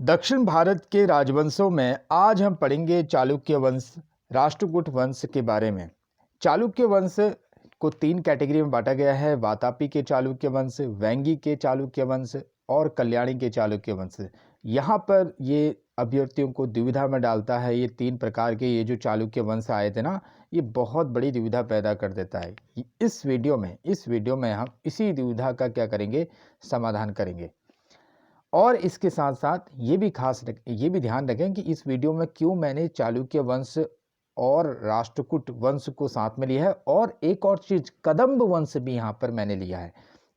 दक्षिण भारत के राजवंशों में आज हम पढ़ेंगे चालुक्य वंश, राष्ट्रकूट वंश के बारे में। चालुक्य वंश को तीन कैटेगरी में बांटा गया है: वातापी के चालुक्य वंश, वेंगी के चालुक्य वंश और कल्याणी के चालुक्य वंश। यहाँ पर ये अभ्यर्थियों को दुविधा में डालता है। ये तीन प्रकार के ये जो चालुक्य वंश आए थे ना, ये बहुत बड़ी दुविधा पैदा कर देता है। इस वीडियो में हम इसी दुविधा का क्या करेंगे, समाधान करेंगे। और इसके साथ साथ ये भी ध्यान रखें कि इस वीडियो में क्यों मैंने चालुक्य वंश और राष्ट्रकूट वंश को साथ में लिया है, और एक और चीज कदम्ब वंश भी यहाँ पर मैंने लिया है।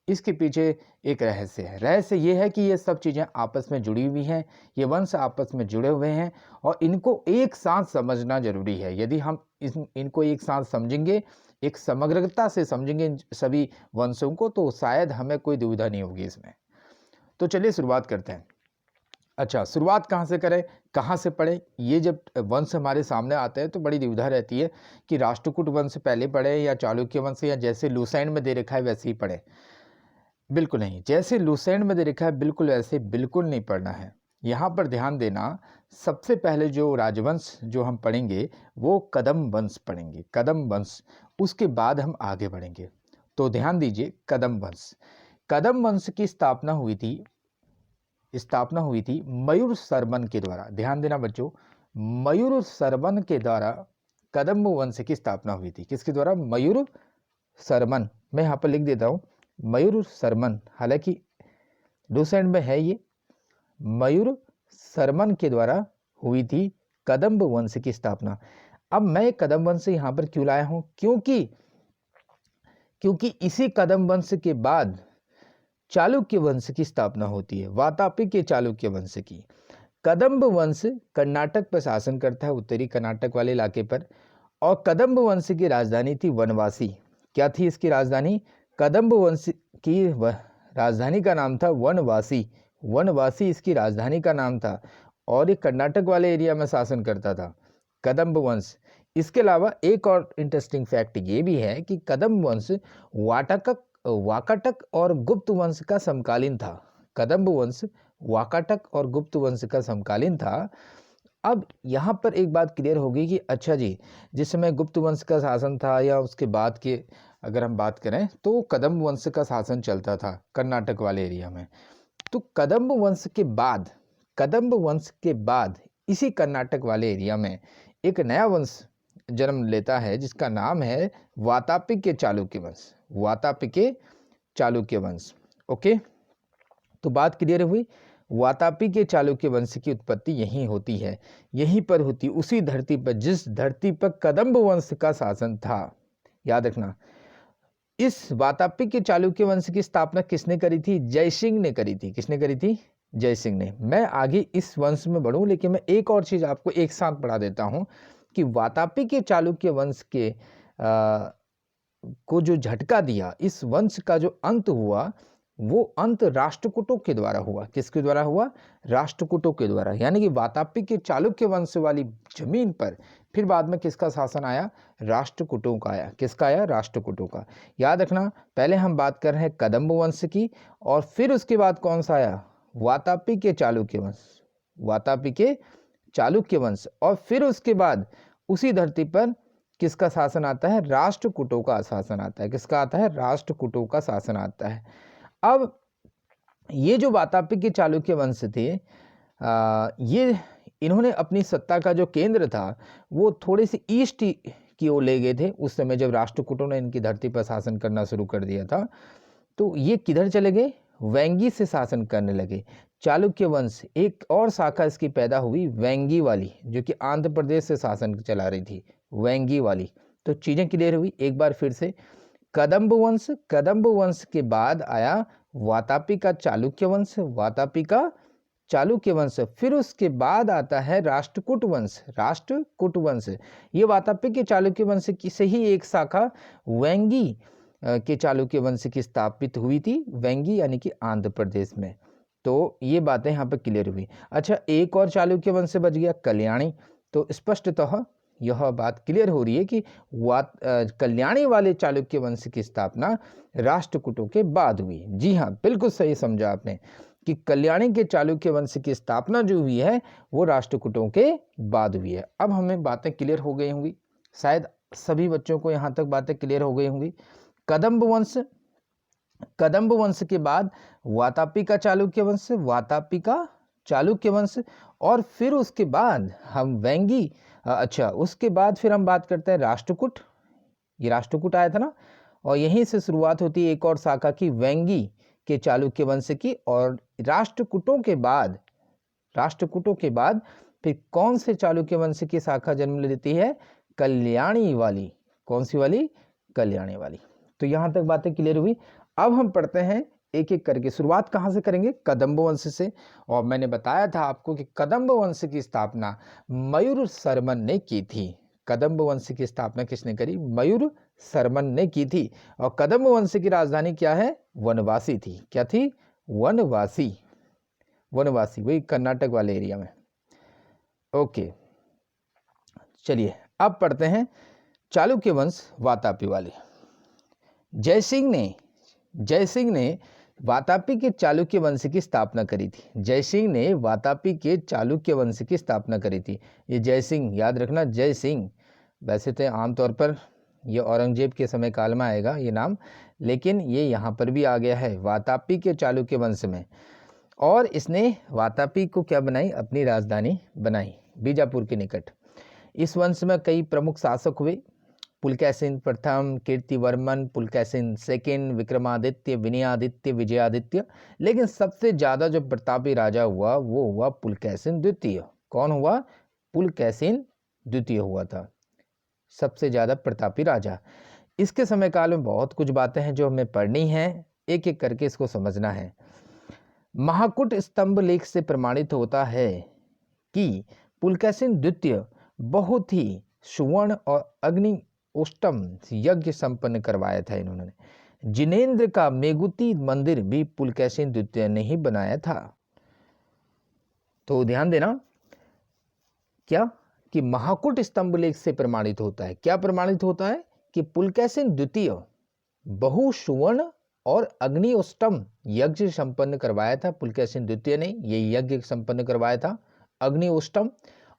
इसके पीछे एक रहस्य है। रहस्य ये है कि ये सब चीजें आपस में जुड़ी हुई हैं, ये वंश आपस में जुड़े हुए हैं और इनको एक साथ समझना जरूरी है। यदि हम इनको एक साथ समझेंगे, एक समग्रता से समझेंगे सभी वंशों को, तो शायद हमें कोई दुविधा नहीं होगी इसमें। तो चलिए शुरुआत करते हैं। अच्छा, शुरुआत कहाँ से करें, कहाँ से पढ़ें? ये जब वंश हमारे सामने आते हैं तो बड़ी दुविधा रहती है कि राष्ट्रकूट वंश पहले पढ़े या चालुक्य वंश, या जैसे लुसेंट में दे रखा है वैसे ही पढ़े। बिल्कुल नहीं, जैसे लुसेंट में दे रखा है बिल्कुल वैसे बिल्कुल नहीं पढ़ना है। यहाँ पर ध्यान देना, सबसे पहले जो राजवंश जो हम पढ़ेंगे वो कदम्ब वंश पढ़ेंगे, कदम्ब वंश। उसके बाद हम आगे बढ़ेंगे। तो ध्यान दीजिए, कदम्ब वंश। कदम्ब वंश की स्थापना हुई थी मयूर सरमन के द्वारा। ध्यान देना बच्चों, मयूर सरमन के द्वारा कदम्ब वंश की स्थापना हुई थी। किसके द्वारा? मयूर सरमन। मैं यहाँ पर लिख देता हूँ मयूर सरमन, हालांकि लुसेंट में है ये। मयूर सरमन के द्वारा हुई थी कदम्ब वंश की स्थापना। अब मैं कदम्ब वंश यहाँ पर क्यों लाया हूँ? क्योंकि इसी कदम्ब वंश के बाद चालुक्य वंश की स्थापना होती है, वातापी के चालुक्य वंश की। कदम्ब वंश कर्नाटक पर शासन करता है, उत्तरी कर्नाटक वाले इलाके पर। और कदम्ब वंश की राजधानी थी वनवासी। क्या थी इसकी राजधानी? कदम्ब वंश की राजधानी का नाम था वनवासी। वनवासी इसकी राजधानी का नाम था और ये कर्नाटक वाले एरिया में शासन करता था, कदम्ब वंश। इसके अलावा एक और इंटरेस्टिंग फैक्ट ये भी है कि कदम्ब वंश वाकाटक और गुप्त वंश का समकालीन था। कदम्ब वंश वाकाटक और गुप्त वंश का समकालीन था। अब यहाँ पर एक बात क्लियर होगी कि अच्छा जी, जिस समय गुप्त वंश का शासन था या उसके बाद के अगर हम बात करें तो कदम्ब वंश का शासन चलता था कर्नाटक वाले एरिया में। तो कदम्ब वंश के बाद इसी कर्नाटक वाले एरिया में एक नया वंश जन्म लेता है जिसका नाम है वातापी के चालुक्य वंश। वातापी के चालुक्य वंश। ओके, तो बात क्लियर हुई। वातापी के चालुक्य वंश की उत्पत्ति यहीं होती है, यहीं पर होती, उसी धरती पर जिस धरती पर कदम्ब वंश का शासन था। याद रखना, इस वातापी के चालुक्य वंश की स्थापना किसने करी थी? जयसिंह ने करी थी। किसने करी थी? जयसिंह ने। मैं आगे इस वंश में बढ़ूं, लेकिन मैं एक और चीज आपको एक साथ पढ़ा देता हूं कि वातापी के चालुक्य वंश के को जो झटका दिया, इस वंश का जो अंत हुआ, वो अंत राष्ट्रकूटों के द्वारा हुआ। किसके द्वारा हुआ? राष्ट्रकूटों के द्वारा। यानी कि वातापी के चालुक्य वंश वाली जमीन पर फिर बाद में किसका शासन आया? राष्ट्रकूटों का आया। किसका आया? राष्ट्रकूटों का। याद रखना, पहले हम बात कर रहे हैं कदम्ब वंश की, और फिर उसके बाद कौन सा आया? वातापी के चालुक्य वंश। वातापी के चालुक्य वंश। और फिर उसके बाद उसी धरती पर किसका शासन आता है? राष्ट्रकूटों का शासन आता है। किसका आता है? राष्ट्रकूटों का शासन आता है। अब ये जो वातापी के चालुक्य वंश थे, ये इन्होंने अपनी सत्ता का जो केंद्र था वो थोड़े से ईस्ट की ओर ले गए थे। उस समय जब राष्ट्रकूटों ने इनकी धरती पर शासन करना शुरू कर दिया था, तो ये किधर चले गए? वेंगी से शासन करने लगे। चालुक्य वंश, एक और शाखा इसकी पैदा हुई वेंगी वाली, जो कि आंध्र प्रदेश से शासन चला रही थी, वेंगी वाली। तो चीजें क्लियर हुई। एक बार फिर से, कदम्ब वंश के बाद आया वातापी का चालुक्य वंश, वातापी का चालुक्य वंश। फिर उसके बाद आता है राष्ट्रकूट वंश, राष्ट्रकूट वंश। ये वातापी के चालुक्य वंश की से ही एक शाखा वेंगी के चालुक्य वंश की स्थापित हुई थी, वेंगी यानी कि आंध्र प्रदेश में। तो ये बातें यहाँ पर क्लियर हुई। अच्छा, एक और चालुक्य वंश बच गया, कल्याणी। तो स्पष्टतः यह बात क्लियर हो रही है कि कल्याणी वाले चालुक्य वंश की स्थापना राष्ट्रकूटों के बाद हुई। जी हाँ, बिल्कुल सही समझा आपने। कि कल्याणी के चालुक्य वंश की स्थापना जो हुई है वो राष्ट्रकूटों के बाद हुई है। अब हमें बातें क्लियर हो गई होंगी, शायद सभी बच्चों को यहाँ तक बातें क्लियर हो गई होंगी। कदम्ब वंश के बाद वातापी का चालुक्य वंश, वातापी का चालुक्य वंश, और फिर उसके बाद हम वेंगी, अच्छा उसके बाद फिर हम बात करते हैं राष्ट्रकूट। ये राष्ट्रकूट आया था ना, और यहीं से शुरुआत होती है एक और शाखा की, वेंगी के चालुक्य वंश की। और राष्ट्रकूटों के बाद फिर कौन से चालुक्य वंश की शाखा जन्म लेती है? कल्याणी वाली। कौन सी वाली? कल्याणी वाली। तो यहां तक बातें क्लियर हुई। अब हम पढ़ते हैं एक एक करके। शुरुआत कहां से करेंगे? कदम्ब वंश से। और मैंने बताया था आपको कि कदम्ब वंश की स्थापना मयूर शर्मन ने की थी। कदम्ब वंश की स्थापना किसने करी? मयूर शर्मन ने की थी। और कदम्ब वंश की राजधानी क्या है? वनवासी थी। क्या थी? वनवासी। वही कर्नाटक वाले एरिया में। ओके, चलिए अब पढ़ते हैं चालुक्य वंश वातापी वाले। जयसिंह ने वातापी के चालुक्य वंश की स्थापना करी थी। जयसिंह ने वातापी के चालुक्य वंश की स्थापना करी थी। ये जयसिंह याद रखना, जयसिंह। वैसे तो आमतौर पर ये औरंगजेब के समय काल में आएगा ये नाम, लेकिन ये यहाँ पर भी आ गया है वातापी के चालुक्य वंश में। और इसने वातापी को क्या बनाई? अपनी राजधानी बनाई, बीजापुर के निकट। इस वंश में कई प्रमुख शासक हुए। पुलकेशिन प्रथम, कीर्तिवर्मन, पुलकेशिन सेकंड, विक्रमादित्य, विनयादित्य, विजयादित्य। लेकिन सबसे ज्यादा जो प्रतापी राजा हुआ वो हुआ पुलकेशिन द्वितीय। कौन हुआ? पुलकेशिन द्वितीय हुआ था सबसे ज्यादा प्रतापी राजा। इसके समय काल में बहुत कुछ बातें हैं जो हमें पढ़नी है, एक एक करके इसको समझना है। महाकूट स्तंभ लेख से प्रमाणित होता है कि पुलकेशिन द्वितीय बहुत ही सुवर्ण और अग्नि उष्टम यज्ञ संपन्न करवाया था इन्होंने। जिनेंद्र का मेगुती मंदिर भी पुलकेशिन द्वितीय ने ही बनाया था। तो ध्यान देना क्या कि महाकूट स्तंभ लेख से प्रमाणित होता है। क्या प्रमाणित होता है? कि पुलकेशिन द्वितीय बहु सुवर्ण और अग्नि उष्टम यज्ञ संपन्न करवाया था। पुलकेशिन द्वितीय ने ये यज्ञ संपन्न करवाया था, अग्नि उष्टम।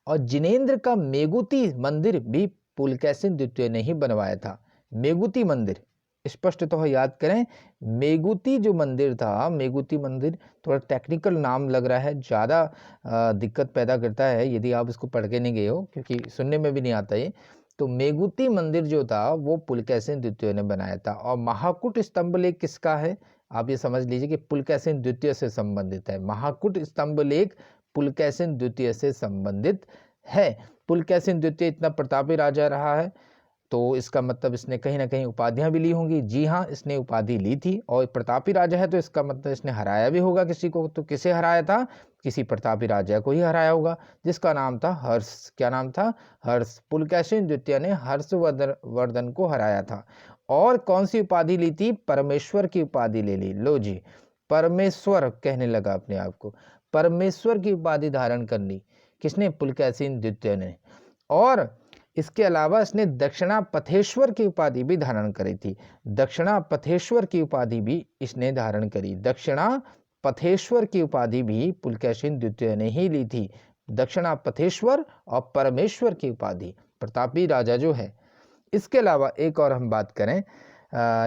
और जिनेंद्र का मेगुती मंदिर भी पुलकेशिन द्वितीय ने ही बनवाया था। मेगुती मंदिर स्पष्ट तो याद करें, मेगुती जो मंदिर था, मेगुती मंदिर थोड़ा टेक्निकल नाम लग रहा है, ज़्यादा दिक्कत पैदा करता है यदि आप इसको पढ़ के नहीं गए हो, क्योंकि सुनने में भी नहीं आता ये। तो मेगुती मंदिर जो था वो पुलकेशिन द्वितीय ने बनाया था। और महाकूट स्तंभ लेख किसका है? आप ये समझ लीजिए कि पुलकेशिन द्वितीय से संबंधित है। महाकूट स्तंभ लेख पुलकेशिन द्वितीय से संबंधित है। पुलकेशिन द्वितीय इतना प्रतापी राजा रहा है, तो इसका मतलब इसने कहीं ना कहीं उपाधियां भी ली होंगी। जी हाँ, इसने उपाधि ली थी। और प्रतापी राजा है तो इसका मतलब इसने हराया भी होगा किसी को। तो किसे हराया था? किसी प्रतापी राजा को ही हराया होगा, जिसका नाम था हर्ष। क्या नाम था? हर्ष। पुलकेशिन द्वितीय ने हर्षवर्धन को हराया था। और कौन सी उपाधि ली थी? परमेश्वर की उपाधि ले ली। लो जी, परमेश्वर कहने लगा अपने आप को, परमेश्वर की उपाधि धारण कर ली। किसने? पुलकेशिन द्वितीय ने। और इसके अलावा इसने दक्षिणापथेश्वर की उपाधि भी धारण करी थी। दक्षिणापथेश्वर की उपाधि भी इसने धारण करी। दक्षिणापथेश्वर की उपाधि भी पुलकेशिन द्वितीय ने ही ली थी। दक्षिणापथेश्वर और परमेश्वर की उपाधि प्रतापी राजा जो है। इसके अलावा एक और हम बात करें,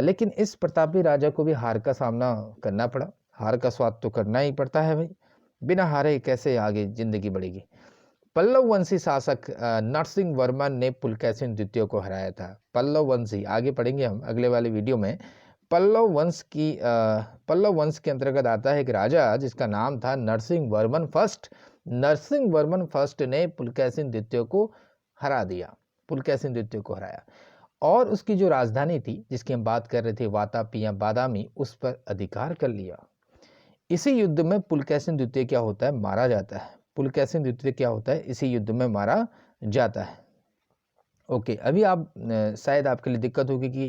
लेकिन इस प्रतापी राजा को भी हार का सामना करना पड़ा। हार का स्वाद तो करना ही पड़ता है भाई, बिना हारे कैसे आगे जिंदगी बढ़ेगी। पल्लव वंशी शासक नरसिंह वर्मन ने पुलकेशिन द्वितीय को हराया था। पल्लव वंशी, आगे पढ़ेंगे हम अगले वाले वीडियो में। पल्लव वंश के अंतर्गत आता है एक राजा जिसका नाम था नरसिंह वर्मन फर्स्ट। नरसिंह वर्मन फर्स्ट ने पुलकेशिन द्वितीय को हरा दिया, पुलकेशिन द्वितीय को हराया। और उसकी जो राजधानी थी जिसकी हम बात कर रहे थे, वातापी या बादामी, उस पर अधिकार कर लिया। इसी युद्ध में पुलकेशिन द्वितीय क्या होता है? मारा जाता है। पुलकेशिन द्वितीय क्या होता है? इसी युद्ध में मारा जाता है। ओके, अभी आप शायद आपके लिए दिक्कत होगी कि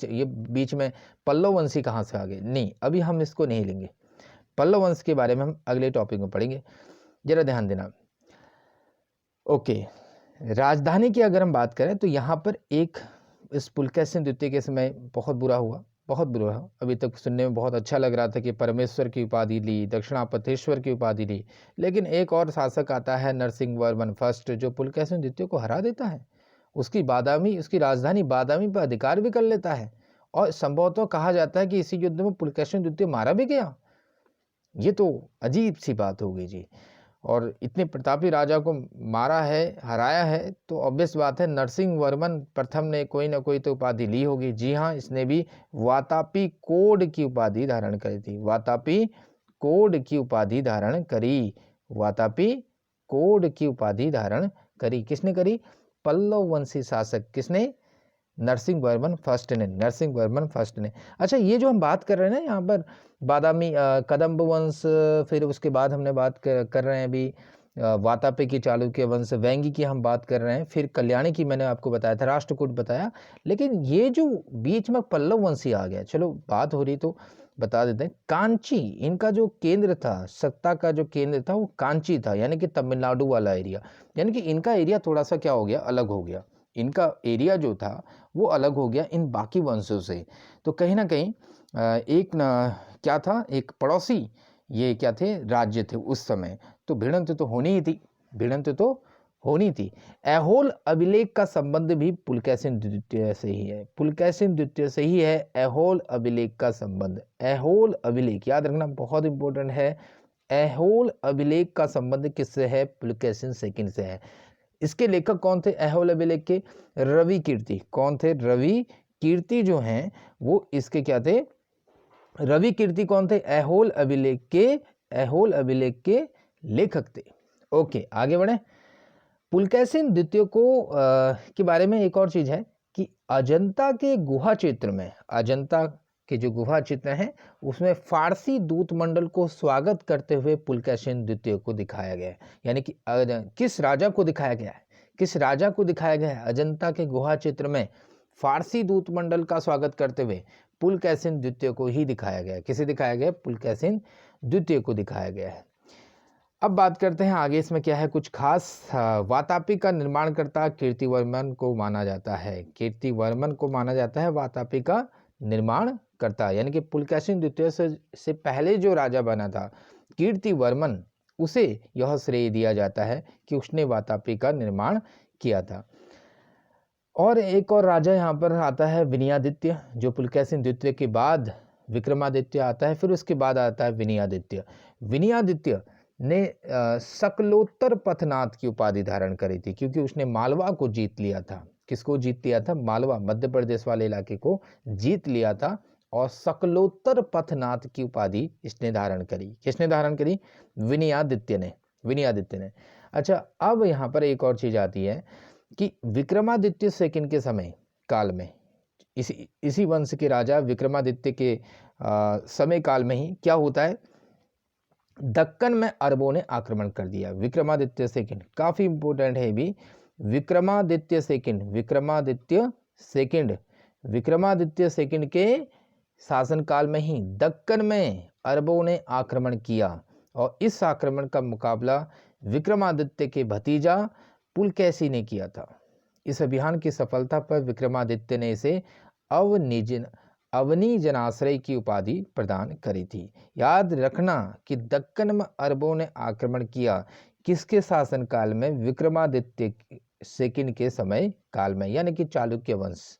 ये बीच में पल्लव वंशी कहाँ से आ गए। नहीं, अभी हम इसको नहीं लेंगे। पल्लव वंश के बारे में हम अगले टॉपिक में पढ़ेंगे, जरा ध्यान देना। ओके, राजधानी की अगर हम बात करें तो यहाँ पर एक इस पुलकेशिन द्वितीय के समय बहुत बुरा हुआ। बहुत बुरा। अभी तक सुनने में बहुत अच्छा लग रहा था कि परमेश्वर की उपाधि ली, दक्षिणापथेश्वर की उपाधि ली, लेकिन एक और शासक आता है नरसिंहवर्मन फर्स्ट, जो पुलकेशिन द्वितीय को हरा देता है, उसकी राजधानी बादामी पर अधिकार भी कर लेता है, और संभवतः कहा जाता है कि इसी युद्ध में पुलकेशिन द्वितीय मारा भी गया। ये तो अजीब सी बात हो गई जी। और इतने प्रतापी राजा को मारा है, हराया है, तो ऑब्वियस बात है नरसिंह वर्मन प्रथम ने कोई ना कोई तो उपाधि ली होगी। जी हाँ, इसने भी वातापी कोड की उपाधि धारण करी थी। वातापी कोड की उपाधि धारण करी। वातापी कोड की उपाधि धारण करी। किसने करी? पल्लव वंशी शासक। किसने? नरसिंह वर्मन फर्स्ट ने। नरसिंह वर्मन फर्स्ट ने। अच्छा, ये जो हम बात कर रहे हैं ना यहाँ पर बादामी कदम्ब वंश, फिर उसके बाद हमने बात कर रहे हैं अभी वातापी की चालुक्य वंश, वेंगी की हम बात कर रहे हैं, फिर कल्याणी की मैंने आपको बताया था, राष्ट्रकूट बताया, लेकिन ये जो बीच में पल्लव वंशी आ गया, चलो बात हो रही तो बता देते हैं। कांची इनका जो केंद्र था, सत्ता का जो केंद्र था वो कांची था, यानी कि तमिलनाडु वाला एरिया। यानी कि इनका एरिया थोड़ा सा क्या हो गया, अलग हो गया। इनका एरिया जो था वो अलग हो गया इन बाकी वंशों से। तो कहीं ना कहीं एक क्या था, एक पड़ोसी ये क्या थे, राज्य थे उस समय, तो भिड़ंत तो होनी ही थी, भिड़ंत तो होनी थी। ऐहोल अभिलेख का संबंध भी पुलकेशिन द्वितीय से ही है। पुलकेशिन द्वितीय से ही है ऐहोल अभिलेख का संबंध। ऐहोल अभिलेख याद रखना बहुत इंपॉर्टेंट है। ऐहोल अभिलेख का संबंध किससे है? पुलकेशिन सेकंड से है। इसके लेखक कौन थे ऐहोल अभिलेख के? रवि कीर्ति। कौन थे? रवि कीर्ति जो हैं वो इसके क्या थे? रवि कीर्ति कौन थे? ऐहोल अभिलेख के लेखक थे। ओके, आगे बढ़े। पुलकेशिन द्वितीय को के बारे में एक और चीज है कि अजंता के गुहा चित्र में, अजंता के जो गुहा चित्र हैं उसमें फारसी दूत मंडल को स्वागत करते हुए पुलकेशिन द्वितीय को दिखाया गया है। यानी कि किस राजा को दिखाया गया है? किस राजा को दिखाया गया है? अजंता के गुहा चित्र में फारसी दूत मंडल का स्वागत करते हुए पुलकेशिन द्वितीय को ही दिखाया गया है। किसे दिखाया गया? पुलकेशिन द्वितीय को दिखाया गया है। अब बात करते हैं आगे, इसमें क्या है कुछ खास। वातापी का निर्माणकर्ता कीर्तिवर्मन को माना जाता है। कीर्तिवर्मन को माना जाता है वातापी का निर्माण करता, यानी कि पुलकेशिन द्वितीय से पहले जो राजा बना था कीर्तिवर्मन, उसे यह श्रेय दिया जाता है कि उसने वातापी का निर्माण किया था। और एक और राजा यहाँ पर आता है विनयादित्य, जो पुलकेशिन द्वितीय के बाद विक्रमादित्य आता है, फिर उसके बाद आता है विनयादित्य। विनयादित्य ने सकलोत्तर पथनाथ की उपाधि धारण करी थी, क्योंकि उसने मालवा को जीत लिया था। किसको जीत लिया था? मालवा, मध्य प्रदेश वाले इलाके को जीत लिया था, और सकलोत्तर पथनाथ की उपाधि इसने धारण करी। किसने धारण करी? विनयादित्य ने। विनयादित्य ने। अच्छा, अब यहाँ पर एक और चीज आती है कि विक्रमादित्य सेकंड के समय काल में, इसी वंश के राजा विक्रमादित्य के समय काल में ही क्या होता है, दक्कन में अरबों ने आक्रमण कर दिया। विक्रमादित्य सेकंड काफी इंपॉर्टेंट है भी। विक्रमादित्य सेकंड, विक्रमादित्य सेकंड के शासनकाल में ही दक्कन में अरबों ने आक्रमण किया, और इस आक्रमण का मुकाबला विक्रमादित्य के भतीजा पुलकेशी ने किया था। इस अभियान की सफलता पर विक्रमादित्य ने इसे अवनी जनाश्रय की उपाधि प्रदान करी थी। याद रखना कि दक्कन में अरबों ने आक्रमण किया किसके शासनकाल में? विक्रमादित्य सेकंड के समय काल में, यानी कि चालुक्य वंश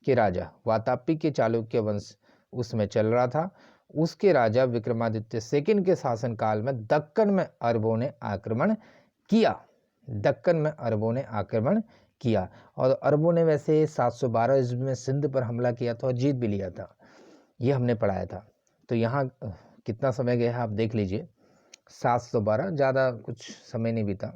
के राजा, वातापी के चालुक्य वंश उसमें चल रहा था। उसके राजा विक्रमादित्य सेकंड के शासनकाल में दक्कन में अरबों ने आक्रमण किया। दक्कन में अरबों ने आक्रमण किया, और अरबों ने वैसे 712 ईस्वी में सिंध पर हमला किया था और जीत भी लिया था। ये हमने पढ़ाया था। तो यहाँ कितना समय गया है आप देख लीजिए, 712, ज़्यादा कुछ समय नहीं बीता।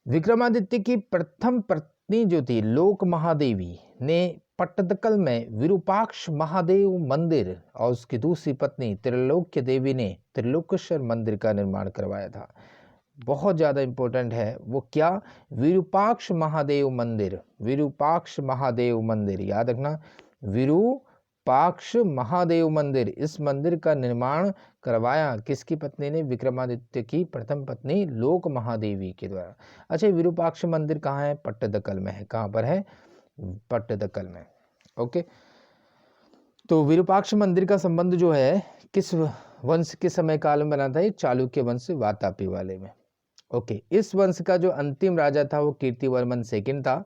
विक्रमादित्य की प्रथम पत्नी जो थी लोक महादेवी ने पट्टदकल में विरूपाक्ष महादेव मंदिर, और उसकी दूसरी पत्नी त्रिलोक्य देवी ने त्रिलोकेश्वर मंदिर का निर्माण करवाया था। बहुत ज़्यादा इंपॉर्टेंट है वो क्या? विरूपाक्ष महादेव मंदिर। विरूपाक्ष महादेव मंदिर याद रखना, विरूपाक्ष महादेव मंदिर। इस मंदिर का निर्माण करवाया किसकी पत्नी ने? विक्रमादित्य की प्रथम पत्नी लोक महादेवी के द्वारा। अच्छा, विरूपाक्ष मंदिर कहाँ है? पट्टदकल में है। कहाँ पर है? पट्टदकल में। ओके, तो विरूपाक्ष मंदिर का संबंध जो है किस वंश के समय काल में बना था? ये चालुक्य वंश वातापी वाले में। ओके, इस वंश का जो अंतिम राजा था वो कीर्तिवर्मन सेकंड था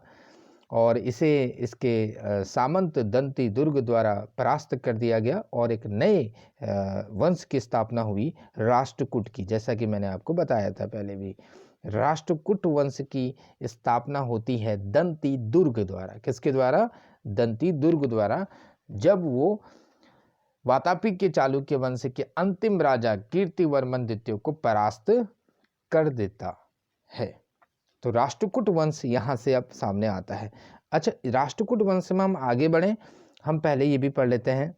और इसे इसके सामंत दंती दुर्ग द्वारा परास्त कर दिया गया और एक नए वंश की स्थापना हुई राष्ट्रकूट की। जैसा कि मैंने आपको बताया था पहले भी, राष्ट्रकूट वंश की स्थापना होती है दंती दुर्ग द्वारा। किसके द्वारा? दंती दुर्ग द्वारा, जब वो वातापी के चालुक्य वंश के अंतिम राजा कीर्तिवर्मन द्वितीय को परास्त कर देता है। तो राष्ट्रकूट वंश यहाँ से अब सामने आता है। अच्छा, राष्ट्रकूट वंश में हम आगे बढ़ें, हम पहले ये भी पढ़ लेते हैं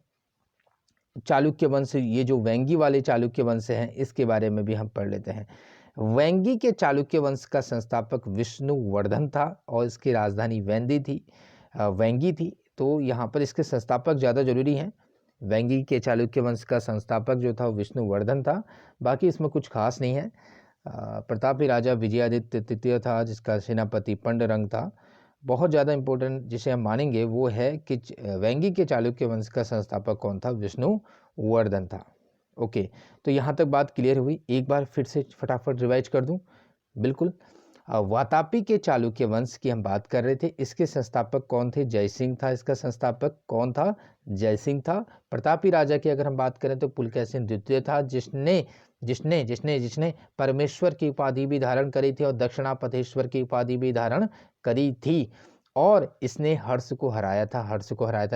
चालुक्य वंश, ये जो वेंगी वाले चालुक्य वंश हैं इसके बारे में भी हम पढ़ लेते हैं। वेंगी के चालुक्य वंश का संस्थापक विष्णुवर्धन था और इसकी राजधानी वेंगी थी। तो यहाँ पर इसके संस्थापक ज़्यादा जरूरी हैं। वेंगी के चालुक्य वंश का संस्थापक जो था विष्णुवर्धन था, बाकी इसमें कुछ खास नहीं है। प्रतापी राजा विजयादित्य तृतीय था जिसका सेनापति पंडरंग था। बहुत ज़्यादा इंपॉर्टेंट जिसे हम मानेंगे वो है कि वेंगी के चालुक्य वंश का संस्थापक कौन था? विष्णुवर्धन था। ओके, तो यहाँ तक बात क्लियर हुई। एक बार फिर से फटाफट रिवाइज कर दूं। बिल्कुल, वातापी के चालुक्य वंश की हम बात कर रहे थे। इसके संस्थापक कौन थे? जयसिंह था। इसका संस्थापक कौन था? जयसिंह था। प्रतापी राजा की अगर हम बात करें तो पुलकेशिन द्वितीय था, जिसने परमेश्वर की उपाधि भी धारण करी थी और दक्षिणापथेश्वर की उपाधि भी धारण करी थी और इसने हर्ष को हराया था।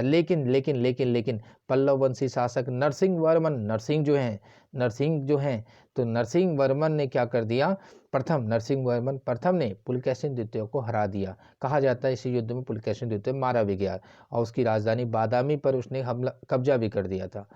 लेकिन पल्लव वंशी शासक नरसिंह जो हैं तो नरसिंह वर्मन ने क्या कर दिया? नरसिंह वर्मन प्रथम ने पुलकेशिन द्वितीय को हरा दिया। कहा जाता है इसी युद्ध में पुलकेशिन द्वितीय मारा भी गया और उसकी राजधानी बादामी पर उसने कब्जा भी कर दिया था।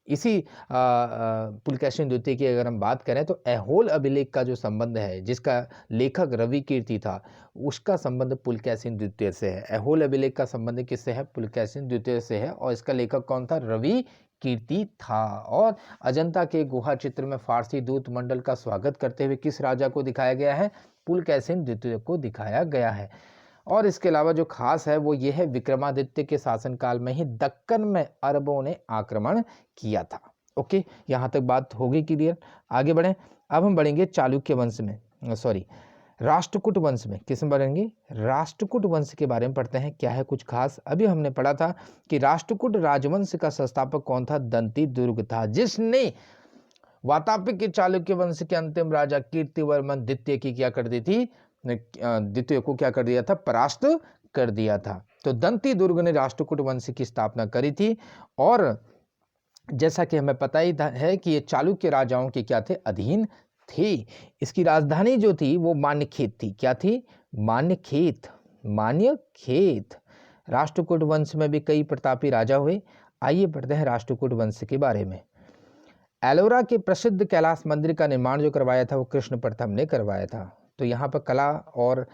इसी पुलकेशिन द्वितीय की अगर हम बात करें तो ऐहोल अभिलेख का जो संबंध है, जिसका लेखक रवि कीर्ति था, उसका संबंध पुलकेशिन द्वितीय से है। ऐहोल अभिलेख का संबंध किससे है? पुलकेशिन द्वितीय से है और इसका लेखक कौन था? रवि कीर्ति था। और अजंता के गुहा चित्र में फारसी दूत मंडल का स्वागत करते हुए किस राजा को दिखाया गया है? पुलकेशिन द्वितीय को दिखाया गया है। और इसके अलावा जो खास है वो ये है, विक्रमादित्य के शासनकाल में ही दक्कन में अरबों ने आक्रमण किया था। ओके, यहाँ तक बात होगी क्लियर। आगे बढ़ें, अब हम बढ़ेंगे चालुक्य वंश में, राष्ट्रकूट वंश में। किस में बढ़ेंगे? राष्ट्रकूट वंश के बारे में पढ़ते हैं। क्या है कुछ खास? अभी हमने पढ़ा था कि राष्ट्रकूट राजवंश का संस्थापक कौन था? दंती दुर्ग था, जिसने वातापी के चालुक्य वंश के अंतिम राजा कीर्तिवर्मन द्वितीय की क्या कर दी थी? द्वितीय को क्या कर दिया था? परास्त कर दिया था। तो दंती दुर्ग ने राष्ट्रकूट वंश की स्थापना करी थी और जैसा कि हमें पता ही है कि ये चालुक्य राजाओं के क्या थे? अधीन थे। इसकी राजधानी जो थी वो मान्यखेत थी। क्या थी? मान्यखेत। राष्ट्रकूट वंश में भी कई प्रतापी राजा हुए। आइए पढ़ते हैं राष्ट्रकूट वंश के बारे में। एलोरा के प्रसिद्ध कैलाश मंदिर का निर्माण जो करवाया था वो कृष्ण प्रथम ने करवाया था। तो यहाँ पर कला और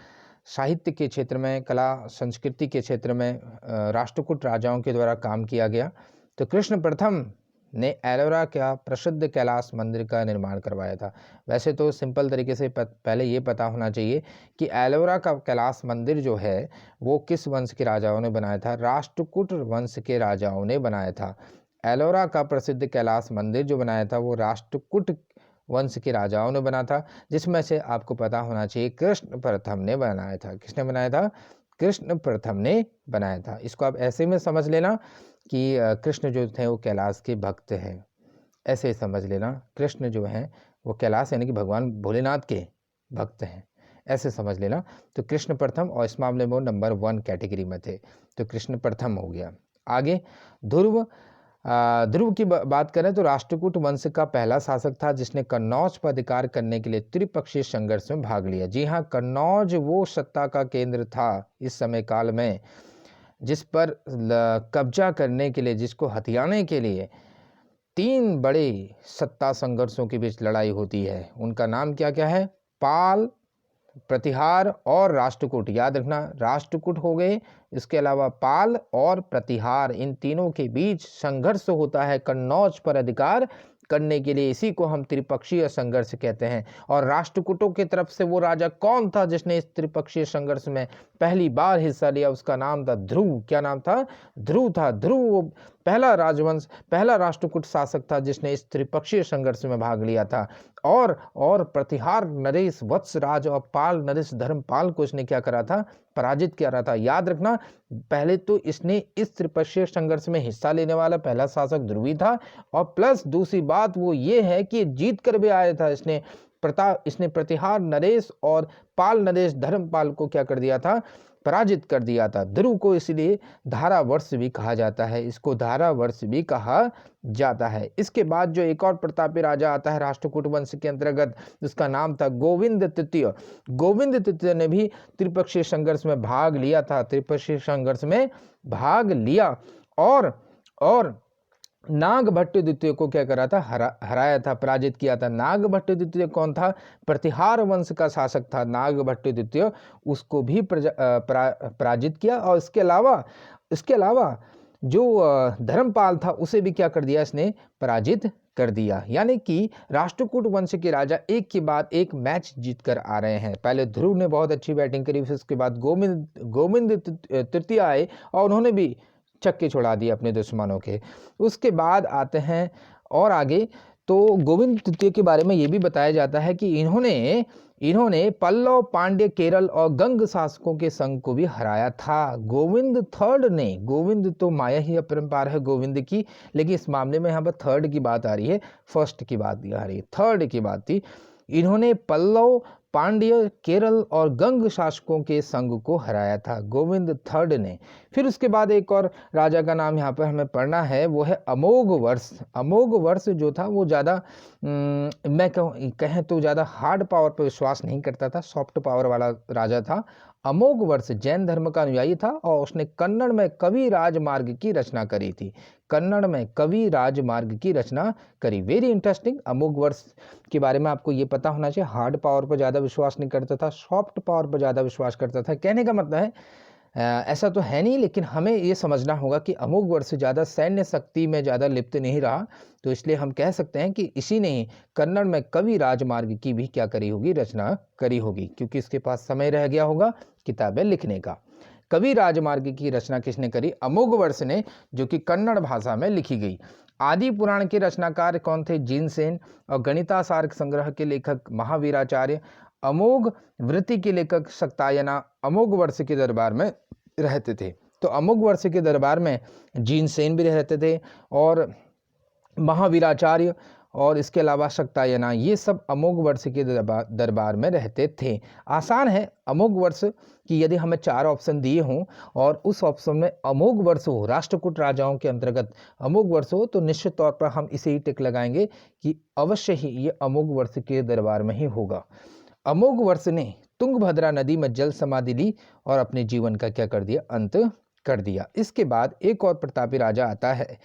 साहित्य के क्षेत्र में, कला संस्कृति के क्षेत्र में राष्ट्रकूट राजाओं के द्वारा काम किया गया। तो कृष्ण प्रथम ने एलोरा का प्रसिद्ध कैलाश मंदिर का निर्माण करवाया था। वैसे तो सिंपल तरीके से पहले ये पता होना चाहिए कि एलोरा का कैलाश मंदिर जो है वो किस वंश के राजाओं ने बनाया था? राष्ट्रकूट वंश के राजाओं ने बनाया था। एलोरा का प्रसिद्ध कैलाश मंदिर जो बनाया था वो राष्ट्रकूट वंश के राजाओं ने बना था, जिसमें से आपको पता होना चाहिए कृष्ण प्रथम ने बनाया था। किसने बनाया था? कृष्ण प्रथम ने बनाया था। इसको आप ऐसे में समझ लेना कि कृष्ण जो थे वो कैलाश के भक्त हैं, ऐसे समझ लेना। कृष्ण जो हैं वो कैलाश यानी कि भगवान भोलेनाथ के भक्त हैं, ऐसे समझ लेना। तो कृष्ण प्रथम, और इस मामले में वो नंबर 1 कैटेगरी में थे, तो कृष्ण प्रथम हो गया। आगे ध्रुव की बात करें तो राष्ट्रकूट वंश का पहला शासक था जिसने कन्नौज पर अधिकार करने के लिए त्रिपक्षीय संघर्ष में भाग लिया। जी हाँ, कन्नौज वो सत्ता का केंद्र था इस समय काल में जिस पर कब्जा करने के लिए, जिसको हथियाने के लिए 3 बड़े सत्ता संघर्षों के बीच लड़ाई होती है। उनका नाम क्या क्या है? पाल, प्रतिहार और राष्ट्रकूट। याद रखना, राष्ट्रकूट हो गए, इसके अलावा पाल और प्रतिहार, इन तीनों के बीच संघर्ष होता है कन्नौज पर अधिकार करने के लिए। इसी को हम त्रिपक्षीय संघर्ष कहते हैं। और राष्ट्रकूटों की तरफ से वो राजा कौन था जिसने इस त्रिपक्षीय संघर्ष में पहली बार हिस्सा लिया? उसका नाम था ध्रुव। क्या नाम था? ध्रुव था। ध्रुव पहला राष्ट्रकूट शासक था जिसने इस त्रिपक्षीय संघर्ष में भाग लिया था। और प्रतिहार नरेश वत्सराज और पाल नरेश धर्मपाल को इसने क्या करा था, पराजित किया रहा था। याद रखना, पहले तो इसने इस त्रिपक्षीय संघर्ष में हिस्सा लेने वाला पहला शासक ध्रुवी था, और प्लस दूसरी बात वो ये है कि जीत कर भी आया था। इसने प्रतिहार नरेश और पाल नरेश धर्मपाल को क्या कर दिया था, पराजित कर दिया था। ध्रुव को इसलिए धारावर्ष भी कहा जाता है, इसको धारावर्ष भी कहा जाता है। इसके बाद जो एक और प्रतापी राजा आता है राष्ट्रकूट वंश के अंतर्गत, उसका नाम था गोविंद तृतीय। गोविंद तृतीय ने भी त्रिपक्षीय संघर्ष में भाग लिया था, त्रिपक्षीय संघर्ष में भाग लिया और नागभट्ट द्वितीय को क्या करा था, हराया था, पराजित किया था। नागभट्ट द्वितीय कौन था, प्रतिहार वंश का शासक था नागभट्ट द्वितीय, उसको भी पराजित किया। और इसके अलावा जो धर्मपाल था उसे भी क्या कर दिया, इसने पराजित कर दिया। यानी कि राष्ट्रकूट वंश के राजा एक के बाद एक मैच जीत कर आ रहे हैं। पहले ध्रुव ने बहुत अच्छी बैटिंग करी, फिर उसके बाद गोविंद तृतीय आए और उन्होंने भी छक्के छुड़ा दिए अपने दुश्मनों के। उसके बाद आते हैं और आगे, तो गोविंद तृतीय के बारे में ये भी बताया जाता है कि इन्होंने पल्लव, पांड्य, केरल और गंग शासकों के संघ को भी हराया था। गोविंद थर्ड ने, गोविंद तो माया ही अपरंपार है गोविंद की, लेकिन इस मामले में यहाँ पर थर्ड की बात आ रही है, फर्स्ट की बात नहीं आ रही है, थर्ड की बात थी। इन्होंने पल्लव, पांड्य, केरल और गंग शासकों के संघ को हराया था गोविंद थर्ड ने। फिर उसके बाद एक और राजा का नाम यहाँ पर हमें पढ़ना है, वो है अमोघ वर्ष। अमोघ वर्ष जो था वो ज़्यादा मैं कहें तो ज़्यादा हार्ड पावर पर विश्वास नहीं करता था, सॉफ्ट पावर वाला राजा था। अमोघ वर्ष जैन धर्म का अनुयायी था और उसने कन्नड़ में कवि राजमार्ग की रचना करी थी। कन्नड़ में कवि राजमार्ग की रचना करी। Very interesting. अमोघ वर्ष के बारे में आपको ये पता होना चाहिए, हार्ड पावर पर ज़्यादा विश्वास नहीं करता था, सॉफ्ट पावर पर ज़्यादा विश्वास करता था। कहने का मतलब है ऐसा तो है नहीं, लेकिन हमें ये समझना होगा कि अमोघ वर्ष ज़्यादा सैन्य शक्ति में ज़्यादा लिप्त नहीं रहा, तो इसलिए हम कह सकते हैं कि इसी ने कन्नड़ में कवि राजमार्ग की भी क्या करी होगी, रचना करी होगी, क्योंकि इसके पास समय रह गया होगा किताबें लिखने का। कवि राजमार्ग की रचना किसने करी, अमोघ वर्ष ने, जो कि कन्नड़ भाषा में लिखी गई। आदि पुराण के रचनाकार कौन थे, जिनसेन। और गणितासार संग्रह के लेखक महावीराचार्य। अमोघ वृत्ति के लेखक शक्तायना अमोघ वर्ष के दरबार में रहते थे। तो अमोघ वर्ष के दरबार में जिनसेन भी रहते थे और महावीराचार्य और इसके अलावा शक्तायना, ये सब अमोघ वर्ष के दरबार में रहते थे। आसान है अमोघ वर्ष कि यदि हमें 4 ऑप्शन दिए हों और उस ऑप्शन में अमोघ वर्ष हो, राष्ट्रकूट राजाओं के अंतर्गत अमोघ वर्ष हो, तो निश्चित तौर पर हम इसे ही टिक लगाएंगे कि अवश्य ही ये अमोघ वर्ष के दरबार में ही होगा। अमोघ वर्ष ने तुंगभद्रा नदी में जल समाधि ली और अपने जीवन का क्या कर दिया, अंत कर दिया। इसके बाद एक और प्रतापी राजा आता है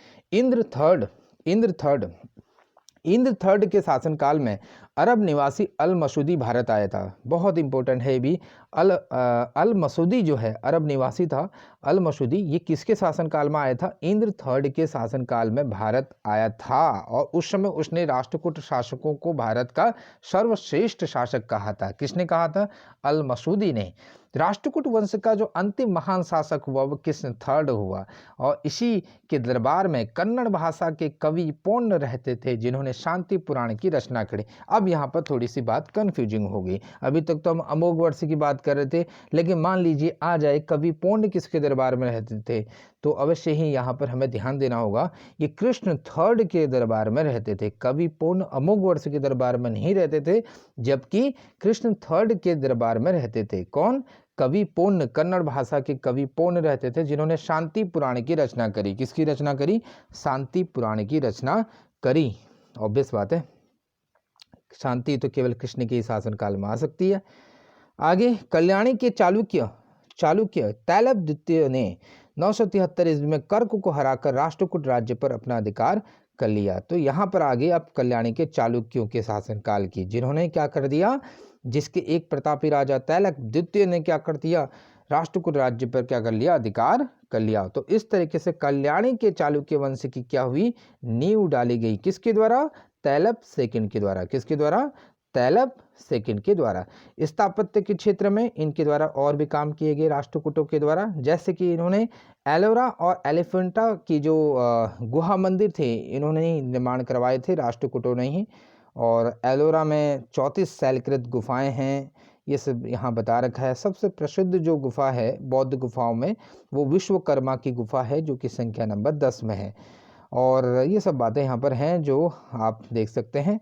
इंद्र थर्ड के शासनकाल में अरब निवासी अल मसूदी भारत आया था। बहुत इंपॉर्टेंट है ये भी। अल मसूदी जो है अरब निवासी था, अल मसूदी, ये किसके शासनकाल में आया था, इंद्र थर्ड के शासनकाल में भारत आया था। और उस समय उसने राष्ट्रकूट शासकों को भारत का सर्वश्रेष्ठ शासक कहा था। किसने कहा था, अल मसूदी ने। राष्ट्रकूट वंश का जो अंतिम महान शासक हुआ वो कृष्ण थर्ड हुआ, और इसी के दरबार में कन्नड़ भाषा के कवि पौन्न रहते थे जिन्होंने शांति पुराण की रचना करी। अब यहाँ पर थोड़ी सी बात कंफ्यूजिंग होगी। अभी तक तो हम अमोघ वर्ष की बात कर रहे थे, लेकिन मान लीजिए आ जाए कवि पौन्न किसके दरबार में रहते थे, तो अवश्य ही यहाँ पर हमें ध्यान देना होगा, ये कृष्ण थर्ड के दरबार में रहते थे। कवि पौन्न अमोघ वर्ष के दरबार में नहीं रहते थे, जबकि कृष्ण थर्ड के दरबार में रहते थे। कौन, कवि पौन्न, कन्नड़ भाषा के कवि पौन्न रहते थे जिन्होंने शांति पुराण की रचना करी। किसकी रचना करी, शांति पुराण की रचना करी। ऑब्वियस बात है, शांति तो केवल कृष्ण के शासनकाल में आ सकती है। आगे कल्याणी के चालुक्य तैलब द्वितीय ने 973 ईस्वी में कर्क को हराकर राष्ट्रकूट राज्य पर अपना अधिकार कर लिया। तो यहाँ पर आगे अब कल्याणी के चालुक्यों के शासनकाल की, जिन्होंने क्या कर दिया, जिसके एक प्रतापी राजा तैलक द्वितीय ने क्या कर दिया, राष्ट्रकूट राज्य पर क्या कर लिया, अधिकार कर लिया। तो इस तरीके से कल्याणी के चालुक्य वंश की क्या हुई, नींव डाली गई। किसके द्वारा, तैलब सेकंड के द्वारा। किसके द्वारा, तैलब सेकंड के द्वारा। स्थापत्य के क्षेत्र में इनके द्वारा और भी काम किए गए राष्ट्रकूटों के द्वारा, जैसे कि इन्होंने एलोरा और एलिफेंटा की जो गुहा मंदिर थे इन्होंने ही निर्माण करवाए थे, राष्ट्रकूटों ने ही। और एलोरा में 34 शैलकृत गुफाएं हैं, ये सब यहाँ बता रखा है। सबसे प्रसिद्ध जो गुफा है बौद्ध गुफाओं में वो विश्वकर्मा की गुफा है, जो कि संख्या नंबर 10 में है। और ये सब बातें यहाँ पर हैं जो आप देख सकते हैं।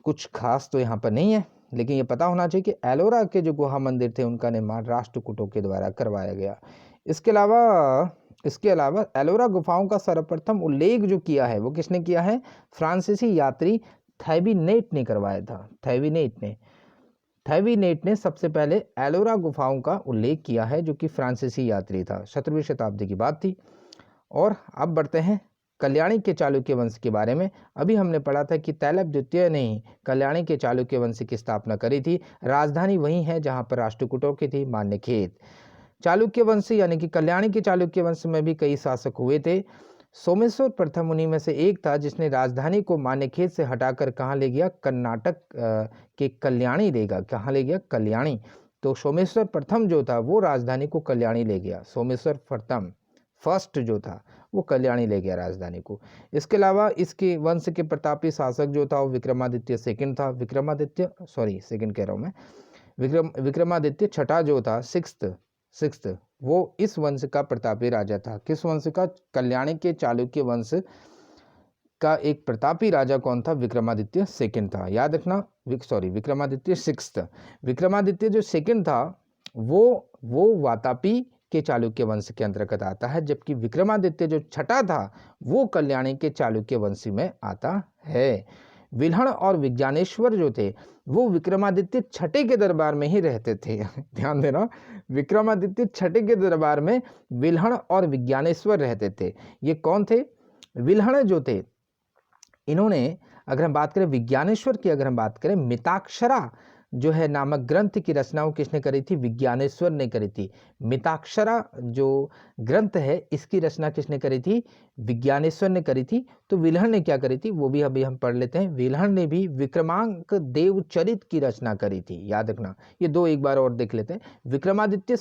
कुछ खास तो यहाँ पर नहीं है, लेकिन ये पता होना चाहिए कि एलोरा के जो गुहा मंदिर थे उनका निर्माण राष्ट्रकूटों के द्वारा करवाया गया। इसके अलावा एलोरा गुफाओं का सर्वप्रथम उल्लेख जो किया है वो किसने किया है? फ्रांसीसी यात्री थैबीनेट ने करवाया था। थैबीनेट ने सबसे पहले एलोरा गुफाओं का उल्लेख किया है, जो कि फ्रांसीसी यात्री था। 17वीं शताब्दी की बात थी। और अब बढ़ते हैं कल्याणी के चालुक्य वंश के बारे में। अभी हमने पढ़ा था कि तैलब द्वितीय ने ही कल्याणी के चालुक्य वंश की स्थापना करी थी। राजधानी वही है जहां पर राष्ट्रकूटों की थी, मान्यखेत। चालुक्य वंश यानी कि कल्याणी के चालुक्य वंश में भी कई शासक हुए थे। सोमेश्वर प्रथम उन्हीं में से एक था जिसने राजधानी को मान्यखेत से हटाकर कहाँ ले गया? कर्नाटक के कल्याणी ले गया। कहाँ ले गया? कल्याणी। तो सोमेश्वर प्रथम जो था वो राजधानी को कल्याणी ले गया। सोमेश्वर प्रथम फर्स्ट जो था वो कल्याणी ले गया राजधानी को। इसके अलावा इसके वंश के प्रतापी शासक जो था वो विक्रमादित्य सेकंड था। विक्रमादित्य छठा जो था, सिक्स्थ, वो इस वंश का प्रतापी राजा था। किस वंश का? कल्याणी के चालुक्य वंश का एक प्रतापी राजा कौन था? विक्रमादित्य सेकंड था। याद रखना, विक्रमादित्य सिक्स्थ। विक्रमादित्य जो सेकंड था वो वातापी के चालुक्य वंश के अंतर्गत आता है, जबकि विक्रमादित्य जो छठा था वो कल्याणी के चालुक्य वंश में आता है। विल्हण और विज्ञानेश्वर जो थे वो विक्रमादित्य छठे के दरबार में ही रहते थे। ध्यान देना, विक्रमादित्य छठे के दरबार में विल्हण और विज्ञानेश्वर रहते थे। ये कौन थे? विल्हण जो थे इन्होंने, अगर हम बात करें विज्ञानेश्वर की, अगर हम बात करें, मिताक्षरा जो है नामक ग्रंथ की रचना वो किसने करी थी? विज्ञानेश्वर ने करी थी। मिताक्षरा जो ग्रंथ है इसकी रचना किसने करी थी? विज्ञानेश्वर ने करी थी। तो विल्हण ने क्या करी थी वो भी अभी हम पढ़ लेते हैं। विल्हण ने भी विक्रमांक देवचरित की रचना करी थी। याद रखना, ये दो एक बार और देख लेते हैं। विक्रमादित्य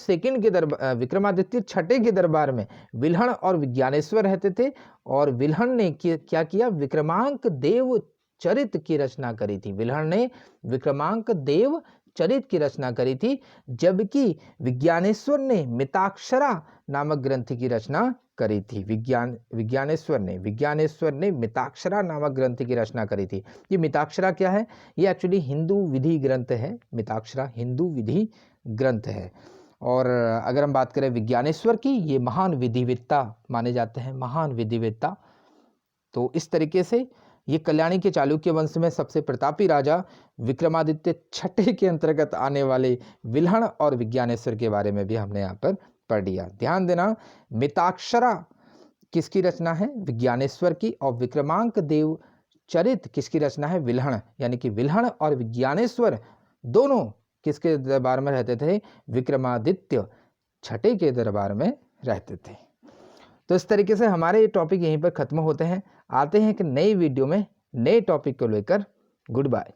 छठे के दरबार में विल्हण और विज्ञानेश्वर रहते थे, और विल्हण ने क्या किया? विक्रमांक देव चरित की रचना करी थी। विल्हण ने विक्रमांक देव चरित की रचना करी थी, जबकि विज्ञानेश्वर ने मिताक्षरा नामक ग्रंथ की रचना करी थी। विज्ञानेश्वर ने मिताक्षरा नामक ग्रंथ की रचना करी थी। ये मिताक्षरा क्या है? ये एक्चुअली हिंदू विधि ग्रंथ है। मिताक्षरा हिंदू विधि ग्रंथ है। और अगर हम बात करें विज्ञानेश्वर की, ये महान विधिवेत्ता माने जाते हैं, महान विधिवेत्ता। तो इस तरीके से ये कल्याणी के चालुक्य वंश में सबसे प्रतापी राजा विक्रमादित्य छठे के अंतर्गत आने वाले विल्हण और विज्ञानेश्वर के बारे में भी हमने यहाँ पर पढ़ लिया। ध्यान देना, मिताक्षरा किसकी रचना है? विज्ञानेश्वर की। और विक्रमांक देव चरित किसकी रचना है? विल्हण। यानी कि विल्हण और विज्ञानेश्वर दोनों किसके दरबार में रहते थे? विक्रमादित्य छठे के दरबार में रहते थे। तो इस तरीके से हमारे ये टॉपिक यहीं पर खत्म होते हैं। आते हैं एक नई वीडियो में नए टॉपिक को लेकर। Good bye.